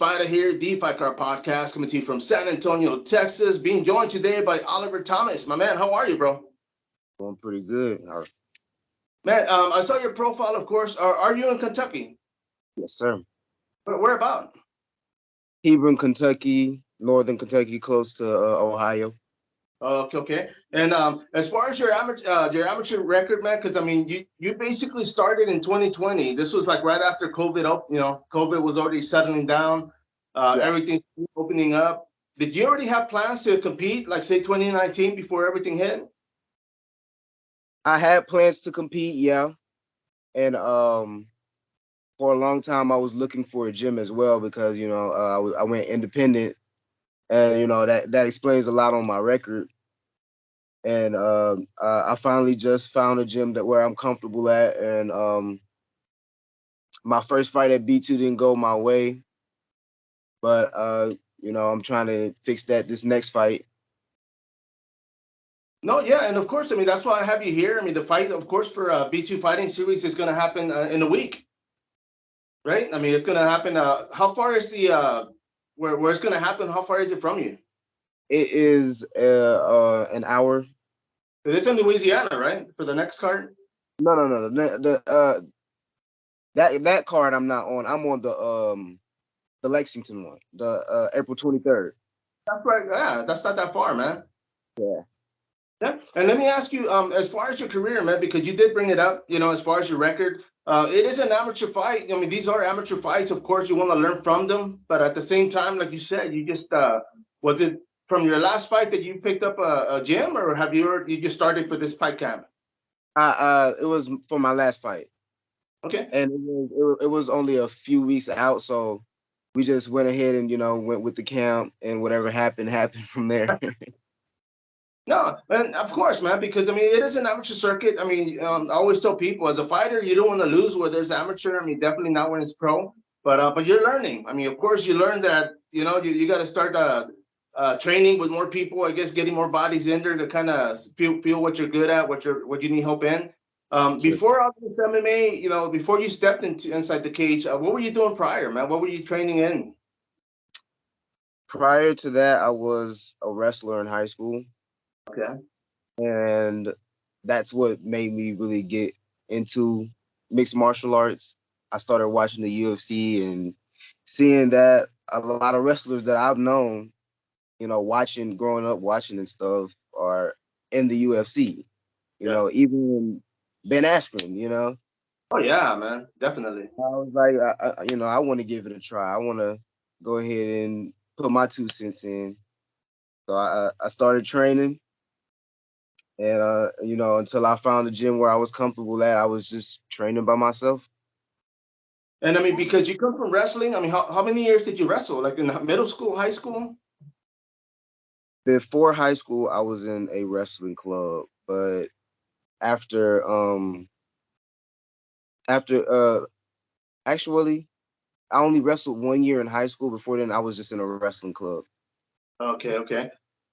sPidA here, the Fight Car Podcast, coming to you from San Antonio, Texas. Being joined today by Oliver Thomas. My man, how are you, bro? Doing pretty good. Man, I saw your profile, of course. Are you in Kentucky? Yes, sir. Where about? Hebron, Kentucky, Northern Kentucky, close to Ohio. Okay. And as far as your amateur record, man, because I mean, you basically started in 2020. This was like right after COVID. COVID was already settling down. Yeah. Everything's opening up. Did you already have plans to compete, like say 2019, before everything hit? I had plans to compete, yeah. And for a long time, I was looking for a gym as well because, I went independent. And, that explains a lot on my record. And I finally just found a gym where I'm comfortable at. And my first fight at B2 didn't go my way. But, I'm trying to fix that this next fight. No, yeah, and of course, I mean that's why I have you here. I mean the fight, of course, for B2 Fighting Series is going to happen in a week, right? I mean it's going to happen. How far is the where it's going to happen? How far is it from you? It is an hour. It's in Louisiana, right? For the next card. No. That card I'm not on. I'm on the Lexington one, the April 23rd. That's right. Yeah, that's not that far, man. Yeah. Yeah. And let me ask you, as far as your career, man, because you did bring it up, as far as your record, it is an amateur fight. I mean, these are amateur fights. Of course, you want to learn from them, but at the same time, like you said, you just was it from your last fight that you picked up a gym, or have you just started for this fight camp? It was for my last fight. Okay. And it was only a few weeks out, so we just went ahead and went with the camp, and whatever happened from there. No, and of course, man, because I mean, it is an amateur circuit. I mean, I always tell people as a fighter, you don't want to lose where there's amateur. I mean, definitely not when it's pro. But you're learning. I mean, of course, you learn that you got to start training with more people. I guess getting more bodies in there to kind of feel what you're good at, what you need help in. Sure. Before all this MMA, before you stepped inside the cage, what were you doing prior, man? What were you training in? Prior to that, I was a wrestler in high school. Okay. And that's what made me really get into mixed martial arts. I started watching the UFC and seeing that a lot of wrestlers that I've known, growing up watching and stuff, are in the UFC. Even Ben Askren. Oh yeah, man, definitely. I was like, I want to give it a try. I want to go ahead and put my 2 cents in. So I started training. And until I found a gym where I was comfortable at, I was just training by myself. And I mean, because you come from wrestling, I mean, how many years did you wrestle? Like in middle school, high school? Before high school, I was in a wrestling club, but after actually, I only wrestled 1 year in high school. Before then, I was just in a wrestling club. Okay.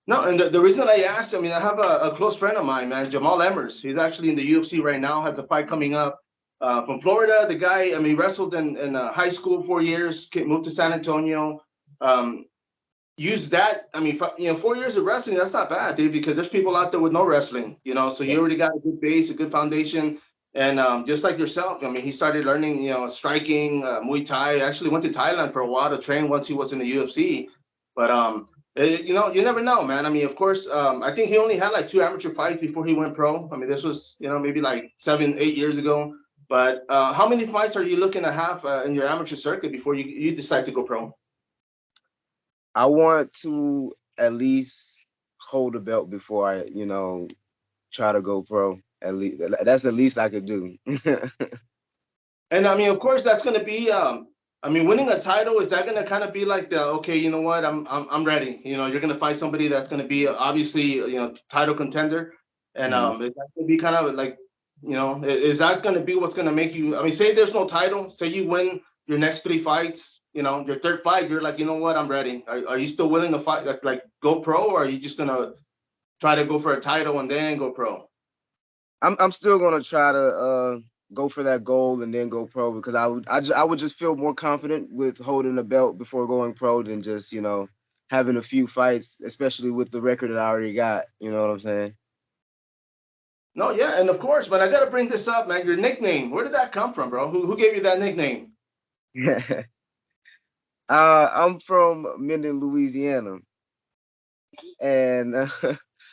No, and the reason I asked, I mean, I have a close friend of mine, man, Jamal Emmers. He's actually in the UFC right now, has a fight coming up. From Florida, the guy, I mean, wrestled in high school 4 years, moved to San Antonio. Used that, I mean, 4 years of wrestling, that's not bad, dude, because there's people out there with no wrestling, so you already got a good base, a good foundation. And just like yourself, I mean, he started learning, striking, Muay Thai. Actually went to Thailand for a while to train once he was in the UFC. But you never know, man. I mean, of course, I think he only had like 2 amateur fights before he went pro. I mean, this was, maybe like 7, 8 years ago. But how many fights are you looking to have in your amateur circuit before you decide to go pro? I want to at least hold a belt before I, try to go pro. At least that's the least I could do. And I mean, of course, that's going to be. I mean, winning a title, is that going to kind of be like the, okay, you know what, I'm ready. You're going to fight somebody that's going to be obviously title contender, and is that going to be kind of like, is that going to be what's going to make you? I mean, say there's no title, say you win your next 3 fights, your third fight, you're like, you know what, I'm ready. Are you still willing to fight, like go pro, or are you just going to try to go for a title and then go pro? I'm still gonna try to go for that goal and then go pro, because I would just feel more confident with holding a belt before going pro than just, having a few fights, especially with the record that I already got. You know what I'm saying? No, yeah, and of course, but I gotta bring this up, man. Your nickname, where did that come from, bro? Who gave you that nickname? I'm from Minden, Louisiana, and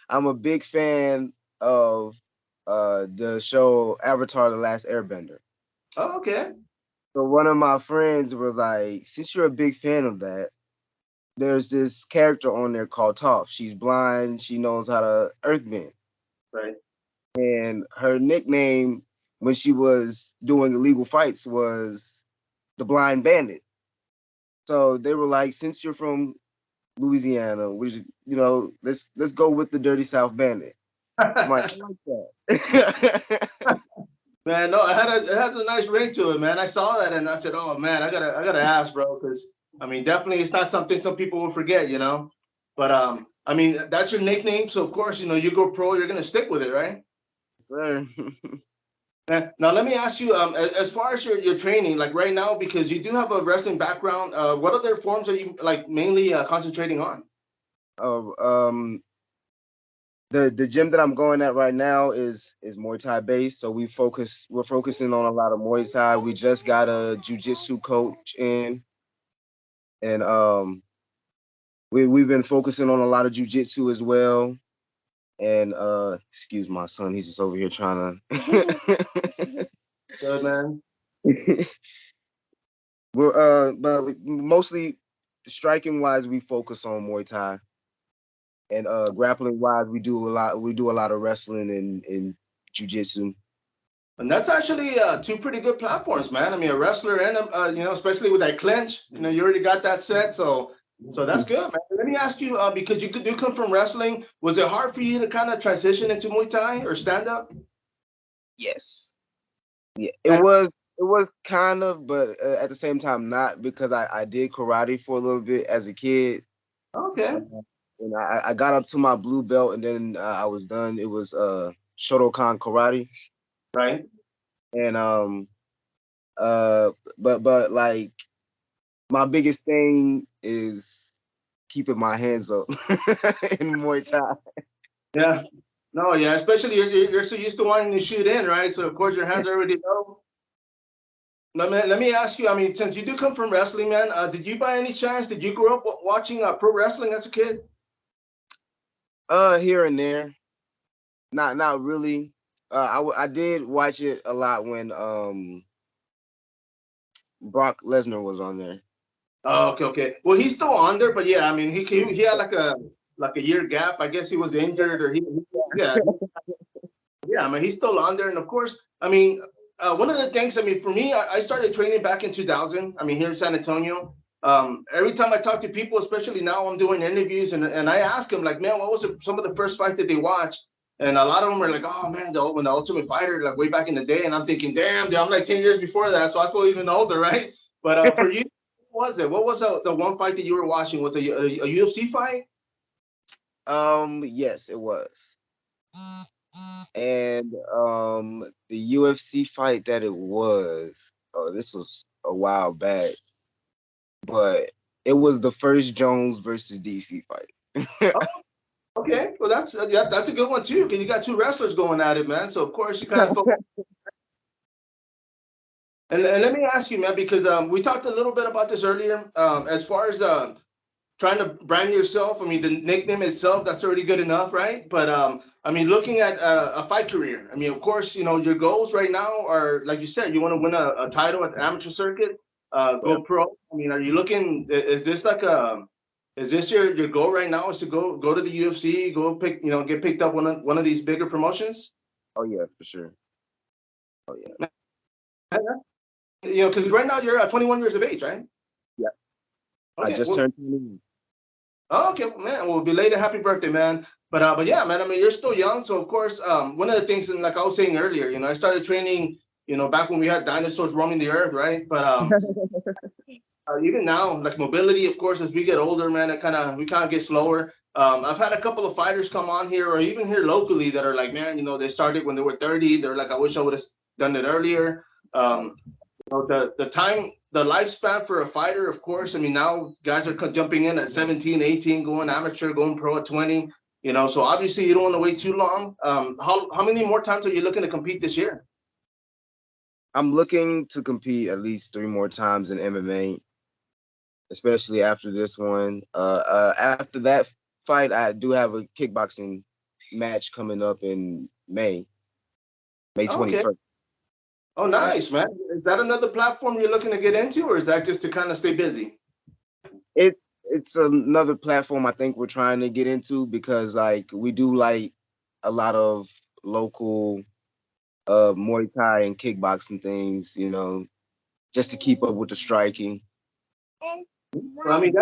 I'm a big fan of the show Avatar: The Last Airbender. Oh, okay. So one of my friends were like, since you're a big fan of that, there's this character on there called Toph. She's blind. She knows how to earthbend. Right. And her nickname when she was doing illegal fights was the Blind Bandit. So they were like, since you're from Louisiana, we should, let's go with the Dirty South Bandit. I'm like, I like that. Man, no, it has a nice ring to it, man. I saw that and I said, oh man, I gotta ask, bro, because I mean, definitely it's not something some people will forget, you know. But I mean, that's your nickname, so of course, you go pro, you're gonna stick with it, right? Sir. Now let me ask you, as far as your training, like right now, because you do have a wrestling background, what other forms are you like mainly concentrating on? Oh, the gym that I'm going at right now is Muay Thai based. So we're focusing on a lot of Muay Thai. We just got a jiu-jitsu coach in, and we've been focusing on a lot of jiu-jitsu as well. And excuse my son, he's just over here trying to Good, man. we're but mostly striking wise we focus on Muay Thai. And grappling wise we do a lot of wrestling and jiu-jitsu. And that's actually two pretty good platforms, man. I mean, a wrestler and especially with that clinch, you already got that set, so that's good, man. Let me ask you, because you do come from wrestling, was it hard for you to kind of transition into Muay Thai or stand up? Yes. Yeah, it was kind of, but at the same time not, because I did karate for a little bit as a kid. Okay. And I got up to my blue belt, and then I was done. It was Shotokan karate. Right. And but like my biggest thing is keeping my hands up in Muay Thai. Yeah. No, yeah. Especially you're so used to wanting to shoot in, right? So of course your hands are already low. Let me ask you. I mean, since you do come from wrestling, man, did you by any chance did you grow up watching pro wrestling as a kid? Here and there, not really. I did watch it a lot when Brock Lesnar was on there. Oh, okay, okay. Well, he's still on there, but yeah, I mean, he had like a year gap. I guess he was injured, or yeah, yeah. I mean, he's still on there, and of course, I mean, one of the things, I mean, for me, I started training back in 2000. I mean, here in San Antonio. Every time I talk to people, especially now, I'm doing interviews, and I ask them like, man, what was some of the first fights that they watched? And a lot of them are like, oh man, when the Ultimate Fighter, like way back in the day, and I'm thinking, damn, dude, I'm like 10 years before that, so I feel even older, right? But for you, what was it? What was the one fight that you were watching? Was it a UFC fight? Yes, it was. And the UFC fight that it was, oh, this was a while back, but it was the first Jones versus DC fight. Oh, okay, well that's a good one too, because you got two wrestlers going at it, man. So of course you kind of focus. And let me ask you, man, because we talked a little bit about this earlier. As far as trying to brand yourself, I mean, the nickname itself, that's already good enough, right? But I mean, looking at a fight career, I mean, of course, your goals right now are, like you said, you want to win a title at the amateur circuit, go pro. I mean, are you looking? Is this your goal right now? Is to go to the UFC, go pick, get picked up one of these bigger promotions? Oh yeah, for sure. Oh yeah. Because right now you're 21 years of age, right? Yeah. Okay, I just well, turned 21. oh, okay, well, man. Well, belated happy birthday, man. But yeah, man. I mean, you're still young, so of course, one of the things, and like I was saying earlier, I started training, back when we had dinosaurs roaming the earth, right? But even now, like mobility, of course, as we get older, man, we kind of get slower. I've had a couple of fighters come on here, or even here locally, that are like, man, they started when they were 30. They're like, I wish I would have done it earlier. The time, the lifespan for a fighter, of course, I mean, now guys are jumping in at 17, 18, going amateur, going pro at 20, so obviously you don't want to wait too long. How many more times are you looking to compete this year? I'm looking to compete at least 3 more times in MMA, especially after this one. After that fight, I do have a kickboxing match coming up in May 21st. Oh, nice, man. Is that another platform you're looking to get into, or is that just to kind of stay busy? It's another platform I think we're trying to get into, because like we do like a lot of local Muay Thai and kickboxing things, just to keep up with the striking. Well, I mean,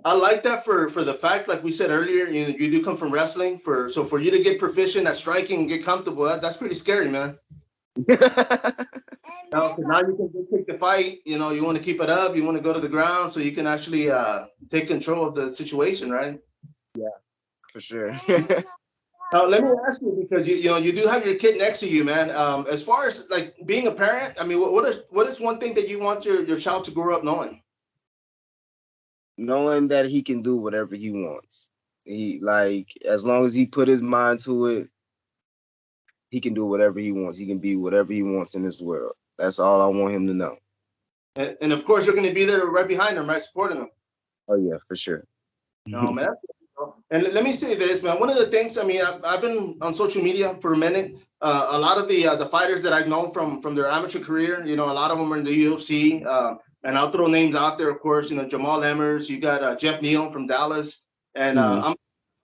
I like that for the fact, like we said earlier, you do come from wrestling, so for you to get proficient at striking and get comfortable, that's pretty scary, man. Now you can just take the fight, you want to keep it up, you want to go to the ground so you can actually take control of the situation, right? Yeah, for sure. Now, let me ask you, because you do have your kid next to you, man. As far as like being a parent, I mean, what is one thing that you want your child to grow up knowing? Knowing that he can do whatever he wants. As long as he put his mind to it, he can do whatever he wants. He can be whatever he wants in this world. That's all I want him to know. And of course, you're going to be there right behind him, right, supporting him. Oh yeah, for sure. No, man. And let me say this, man. One of the things, I mean, I've been on social media for a minute. A lot of the fighters that I've known from their amateur career, a lot of them are in the UFC. And I'll throw names out there, of course. Jamal Emmers. You got Jeff Neal from Dallas, and I'm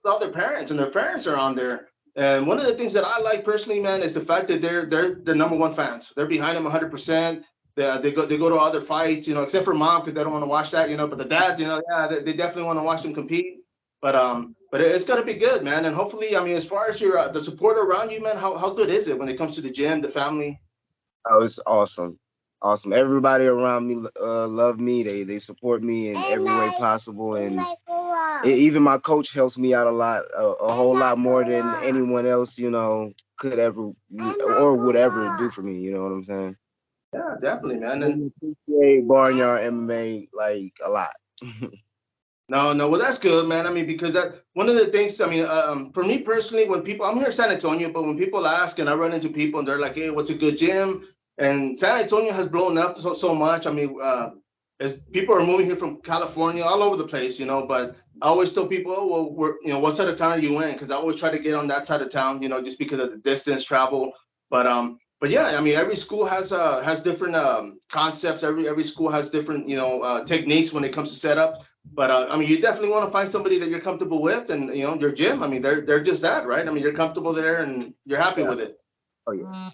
all their parents, and their parents are on there. And one of the things that I like personally, man, is the fact that they're number one fans. They're behind them 100%. They go to all their fights, except for mom, because they don't want to watch that, But the dad, yeah, they definitely want to watch them compete. But it's gonna be good, man. And hopefully, I mean, as far as your the support around you, man, how good is it when it comes to the gym, the family? Oh, it's awesome. Awesome. Everybody around me love me. They support me in every way possible, and even my coach helps me out a lot, a whole lot more than anyone else, could ever or would ever do for me. You know what I'm saying? Yeah, definitely, man. And I appreciate Barnyard MMA like a lot. No, well, that's good, man. I mean, because that one of the things, I mean, for me personally, when people, I'm here in San Antonio, but when people ask and I run into people and they're like, hey, what's a good gym? And San Antonio has blown up so much. I mean, as people are moving here from California, all over the place, but I always tell people, oh, well, what side of town are you in? Because I always try to get on that side of town, just because of the distance travel. But yeah, I mean, every school has different concepts. Every school has different, techniques when it comes to setup. But I mean, you definitely want to find somebody that you're comfortable with, and your gym. I mean, they're just that, right? I mean, you're comfortable there, and you're happy with it. Oh yeah.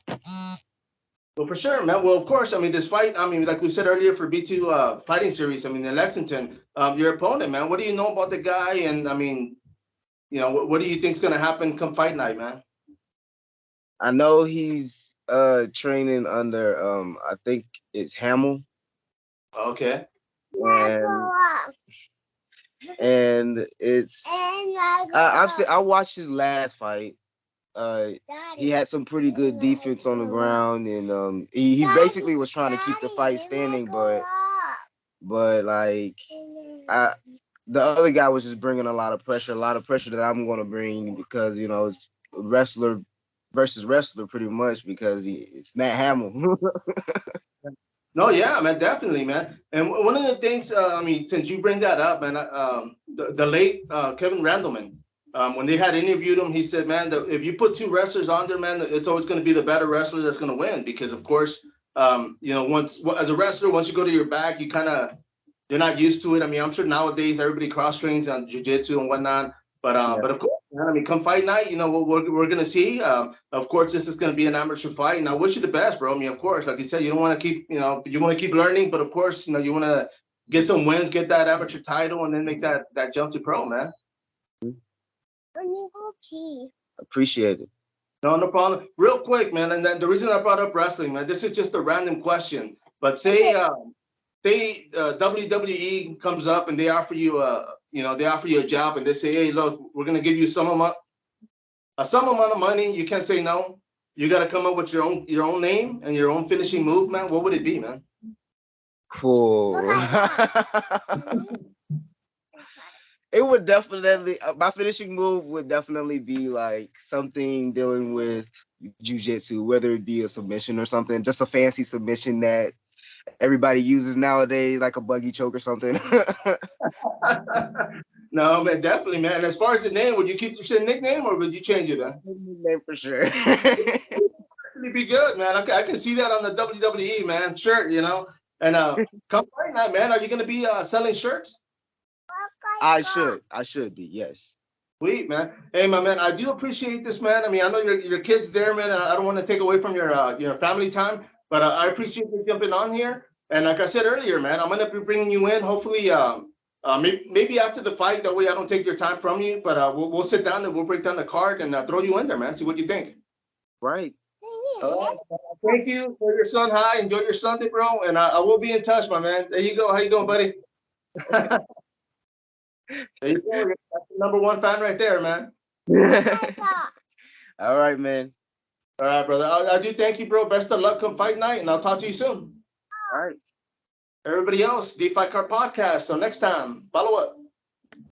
Well, for sure, man. Well, of course. I mean, this fight. I mean, like we said earlier, for B2 fighting series. I mean, in Lexington, your opponent, man. What do you know about the guy? And I mean, what do you think's gonna happen come fight night, man? I know he's training under I think it's Hamill. Okay. And it's I watched his last fight. He had some pretty good defense on the ground, and he basically was trying to keep the fight standing, but like the other guy was just bringing a lot of pressure that I'm going to bring, because it's wrestler versus wrestler pretty much, because it's Matt Hamill. No, yeah, man, definitely, man. And one of the things, I mean, since you bring that up, man, the late Kevin Randleman, when they had interviewed him, he said, man, that if you put two wrestlers on there, man, it's always going to be the better wrestler that's going to win, because of course, once as a wrestler, once you go to your back, you're not used to it. I mean, I'm sure nowadays everybody cross trains on jiu-jitsu and whatnot. But of course, man, I mean, come fight night, we're gonna see. Of course, this is gonna be an amateur fight, and I wish you the best, bro. I mean, of course, like you said, you don't want to keep, you want to keep learning, but of course, you want to get some wins, get that amateur title, and then make that jump to pro, man. Appreciate it. No problem. Real quick, man, and then the reason I brought up wrestling, man, this is just a random question, but say WWE comes up and they offer you a job, and they say, hey, look, we're gonna give you a sum amount of money. You can't say no. you got to come up with your own name and your own finishing move, man, what would it be, man? Cool. It would definitely, my finishing move would definitely be like something dealing with jujitsu, whether it be a submission or something, just a fancy submission that everybody uses nowadays, like a buggy choke or something. No, man, definitely, man. As far as the name, would you keep your nickname or would you change it, man? Name for sure. It'd be good, man. I can see that on the WWE, man, shirt, you know. And come fight night, man. Are you gonna be selling shirts? I should be, yes. Sweet, man. Hey, my man, I do appreciate this, man. I mean, I know your kid's there, man. And I don't want to take away from your family time, but I appreciate you jumping on here. And like I said earlier, man, I'm gonna be bringing you in. Hopefully, maybe after the fight. That way, I don't take your time from you. But we'll sit down and we'll break down the card and throw you in there, man. See what you think. Right. Thank you for your son. Hi, enjoy your Sunday, bro. And I will be in touch, my man. There you go. How you doing, buddy? There you go. That's the #1 fan right there, man. All right, man. All right, brother. I do thank you, bro. Best of luck come fight night, and I'll talk to you soon. All right. Everybody else, DeFi Card Podcast. So next time, follow up.